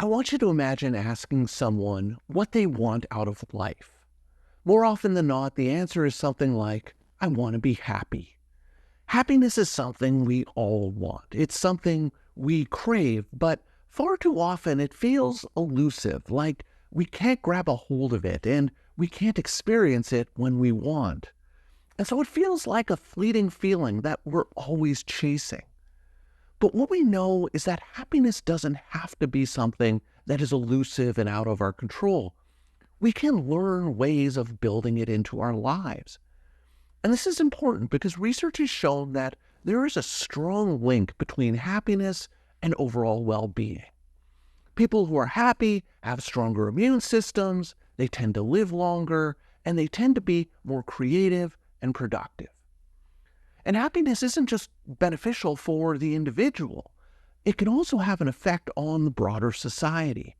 I want you to imagine asking someone what they want out of life. More often than not, the answer is something like, I want to be happy. Happiness is something we all want. It's something we crave, but far too often it feels elusive, like we can't grab a hold of it and we can't experience it when we want. And so it feels like a fleeting feeling that we're always chasing. But what we know is that happiness doesn't have to be something that is elusive and out of our control. We can learn ways of building it into our lives. And this is important because research has shown that there is a strong link between happiness and overall well-being. People who are happy have stronger immune systems, they tend to live longer, and they tend to be more creative and productive. And happiness isn't just beneficial for the individual. It can also have an effect on the broader society.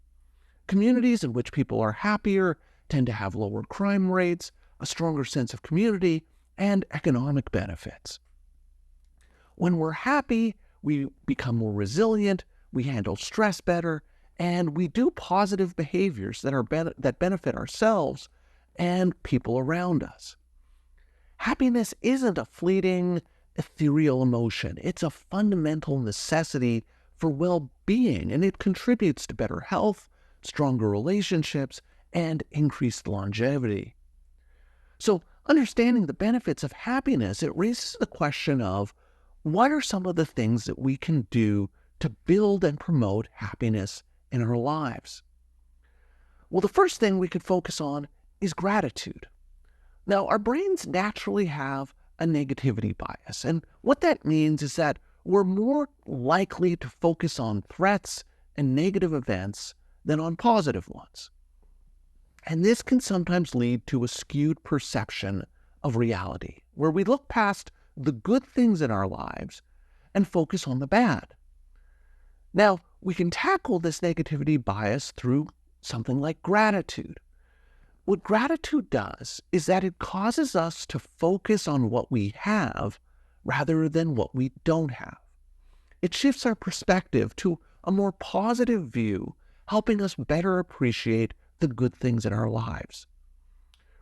Communities in which people are happier tend to have lower crime rates, a stronger sense of community, and economic benefits. When we're happy, we become more resilient, we handle stress better, and we do positive behaviors that benefit ourselves and people around us. Happiness isn't a fleeting, ethereal emotion. It's a fundamental necessity for well-being, and it contributes to better health, stronger relationships, and increased longevity. So, understanding the benefits of happiness, it raises the question of what are some of the things that we can do to build and promote happiness in our lives? Well, the first thing we could focus on is gratitude. Now, our brains naturally have a negativity bias, and what that means is that we're more likely to focus on threats and negative events than on positive ones. And this can sometimes lead to a skewed perception of reality, where we look past the good things in our lives and focus on the bad. Now, we can tackle this negativity bias through something like gratitude. What gratitude does is that it causes us to focus on what we have rather than what we don't have. It shifts our perspective to a more positive view, helping us better appreciate the good things in our lives.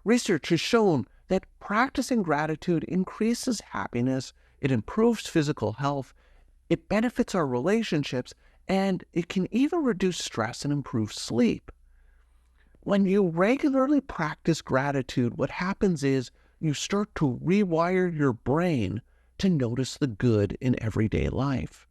Research has shown that practicing gratitude increases happiness, it improves physical health, it benefits our relationships, and it can even reduce stress and improve sleep. When you regularly practice gratitude, what happens is you start to rewire your brain to notice the good in everyday life.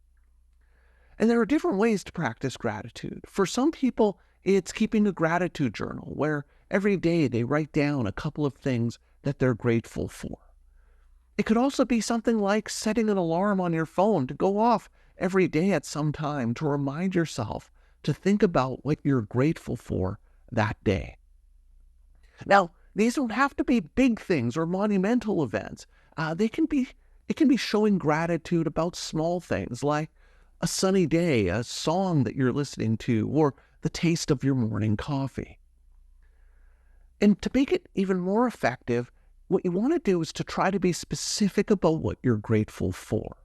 And there are different ways to practice gratitude. For some people, it's keeping a gratitude journal where every day they write down a couple of things that they're grateful for. It could also be something like setting an alarm on your phone to go off every day at some time to remind yourself to think about what you're grateful for that day. Now, these don't have to be big things or monumental events. It can be showing gratitude about small things like a sunny day, a song that you're listening to, or the taste of your morning coffee. And to make it even more effective, what you want to do is to try to be specific about what you're grateful for.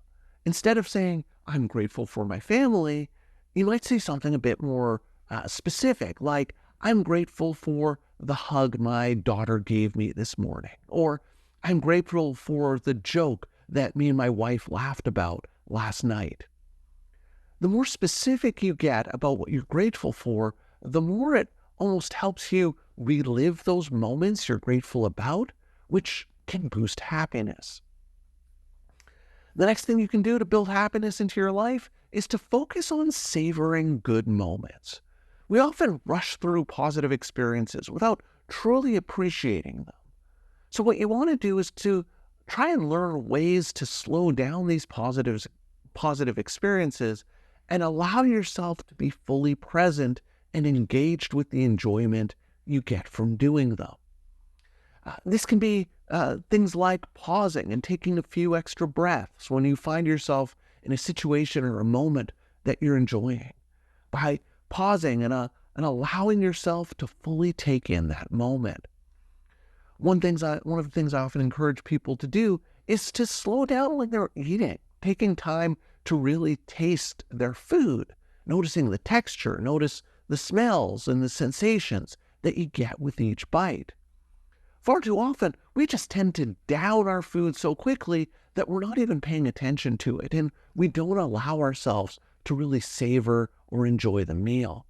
Instead of saying, I'm grateful for my family, you might say something a bit more specific, like, I'm grateful for the hug my daughter gave me this morning, or I'm grateful for the joke that me and my wife laughed about last night. The more specific you get about what you're grateful for, the more it almost helps you relive those moments you're grateful about, which can boost happiness. The next thing you can do to build happiness into your life is to focus on savoring good moments. We often rush through positive experiences without truly appreciating them. So what you want to do is to try and learn ways to slow down these positive experiences and allow yourself to be fully present and engaged with the enjoyment you get from doing them. This can be things like pausing and taking a few extra breaths when you find yourself in a situation or a moment that you're enjoying. By pausing and allowing yourself to fully take in that moment. One of the things I often encourage people to do is to slow down when they're eating, taking time to really taste their food, noticing the texture, notice the smells and the sensations that you get with each bite. Far too often, we just tend to down our food so quickly that we're not even paying attention to it, and we don't allow ourselves to really savor or enjoy the meal.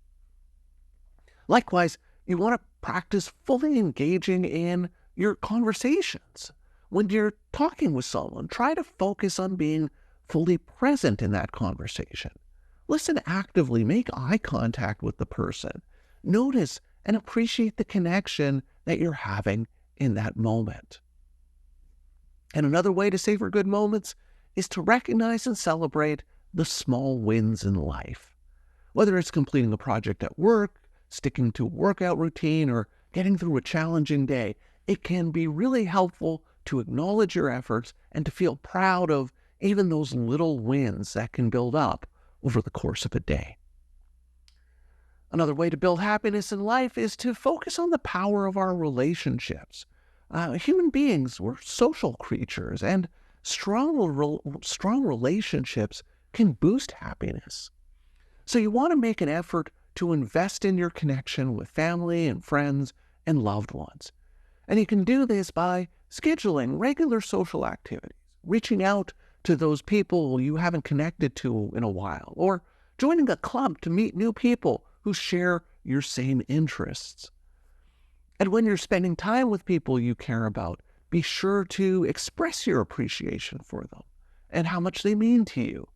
Likewise, you want to practice fully engaging in your conversations. When you're talking with someone, try to focus on being fully present in that conversation. Listen actively, make eye contact with the person. Notice and appreciate the connection that you're having in that moment. And another way to savor good moments is to recognize and celebrate the small wins in life. Whether it's completing a project at work, sticking to a workout routine, or getting through a challenging day, it can be really helpful to acknowledge your efforts and to feel proud of even those little wins that can build up over the course of a day. Another way to build happiness in life is to focus on the power of our relationships. Human beings, we're social creatures, and strong relationships can boost happiness. So you want to make an effort to invest in your connection with family and friends and loved ones. And you can do this by scheduling regular social activities, reaching out to those people you haven't connected to in a while, or joining a club to meet new people who share your same interests. And when you're spending time with people you care about, be sure to express your appreciation for them and how much they mean to you,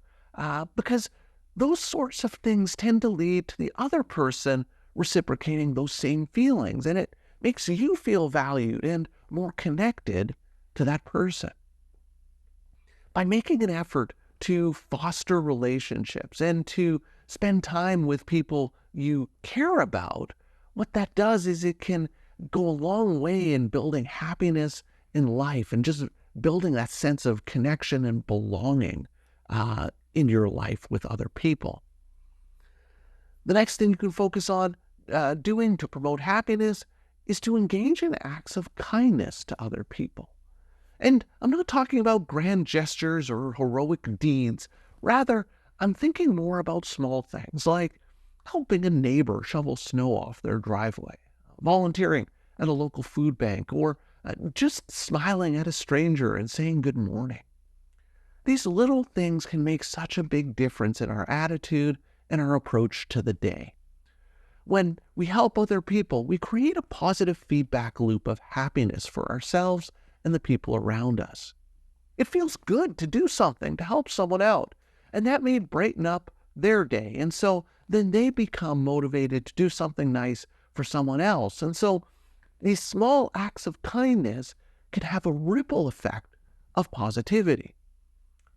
because those sorts of things tend to lead to the other person reciprocating those same feelings, and it makes you feel valued and more connected to that person. By making an effort to foster relationships and to spend time with people you care about, what that does is it can go a long way in building happiness in life and just building that sense of connection and belonging in your life with other people. The next thing you can focus on doing to promote happiness is to engage in acts of kindness to other people. And I'm not talking about grand gestures or heroic deeds. Rather, I'm thinking more about small things like helping a neighbor shovel snow off their driveway, volunteering at a local food bank, or just smiling at a stranger and saying good morning. These little things can make such a big difference in our attitude and our approach to the day. When we help other people, we create a positive feedback loop of happiness for ourselves and the people around us. It feels good to do something to help someone out, and that may brighten up their day. And so then they become motivated to do something nice for someone else. And so these small acts of kindness can have a ripple effect of positivity.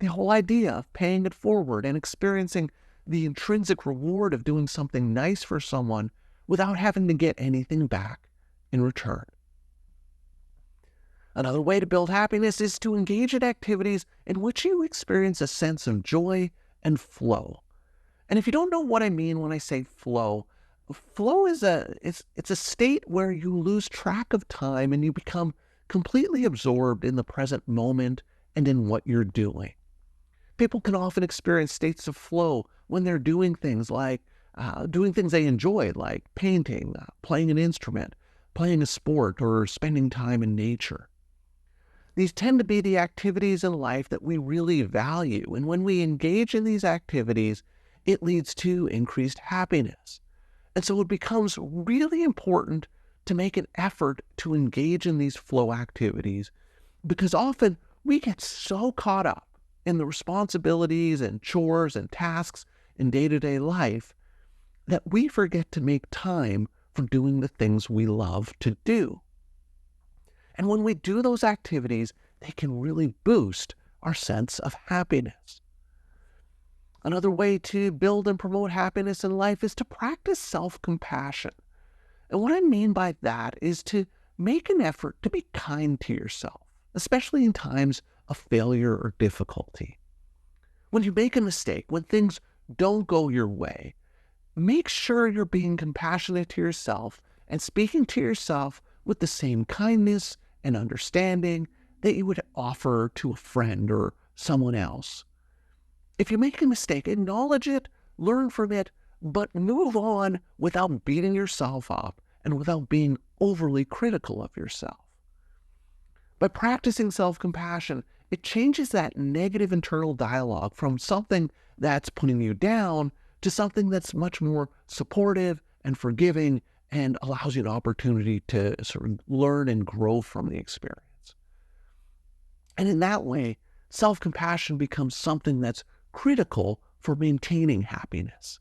The whole idea of paying it forward and experiencing the intrinsic reward of doing something nice for someone without having to get anything back in return. Another way to build happiness is to engage in activities in which you experience a sense of joy and flow. And if you don't know what I mean when I say flow, flow is it's a state where you lose track of time and you become completely absorbed in the present moment and in what you're doing. People can often experience states of flow when they're doing things they enjoy, like painting, playing an instrument, playing a sport, or spending time in nature. These tend to be the activities in life that we really value, and when we engage in these activities, it leads to increased happiness. And so it becomes really important to make an effort to engage in these flow activities, because often we get so caught up in the responsibilities and chores and tasks in day-to-day life that we forget to make time for doing the things we love to do. And when we do those activities, they can really boost our sense of happiness. Another way to build and promote happiness in life is to practice self-compassion. And what I mean by that is to make an effort to be kind to yourself, especially in times of failure or difficulty. When you make a mistake, when things don't go your way, make sure you're being compassionate to yourself and speaking to yourself with the same kindness and understanding that you would offer to a friend or someone else. If you make a mistake, acknowledge it, learn from it, but move on without beating yourself up and without being overly critical of yourself. By practicing self-compassion, it changes that negative internal dialogue from something that's putting you down to something that's much more supportive and forgiving and allows you an opportunity to sort of learn and grow from the experience. And in that way, self-compassion becomes something that's critical for maintaining happiness.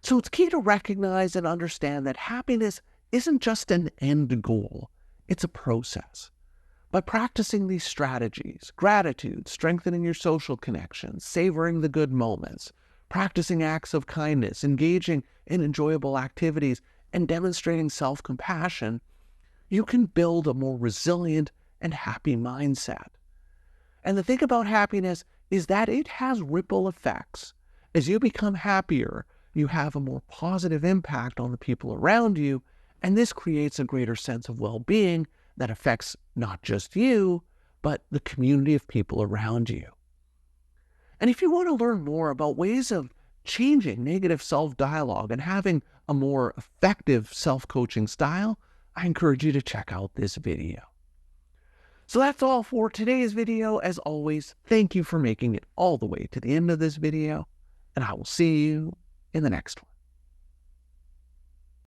So it's key to recognize and understand that happiness isn't just an end goal, it's a process. By practicing these strategies, gratitude, strengthening your social connections, savoring the good moments, practicing acts of kindness, engaging in enjoyable activities, and demonstrating self-compassion, you can build a more resilient and happy mindset. And the thing about happiness is that it has ripple effects. As you become happier, you have a more positive impact on the people around you, and this creates a greater sense of well-being that affects not just you, but the community of people around you. And if you want to learn more about ways of changing negative self-dialogue and having a more effective self-coaching style, I encourage you to check out this video. So that's all for today's video. As always, thank you for making it all the way to the end of this video, and I will see you in the next one.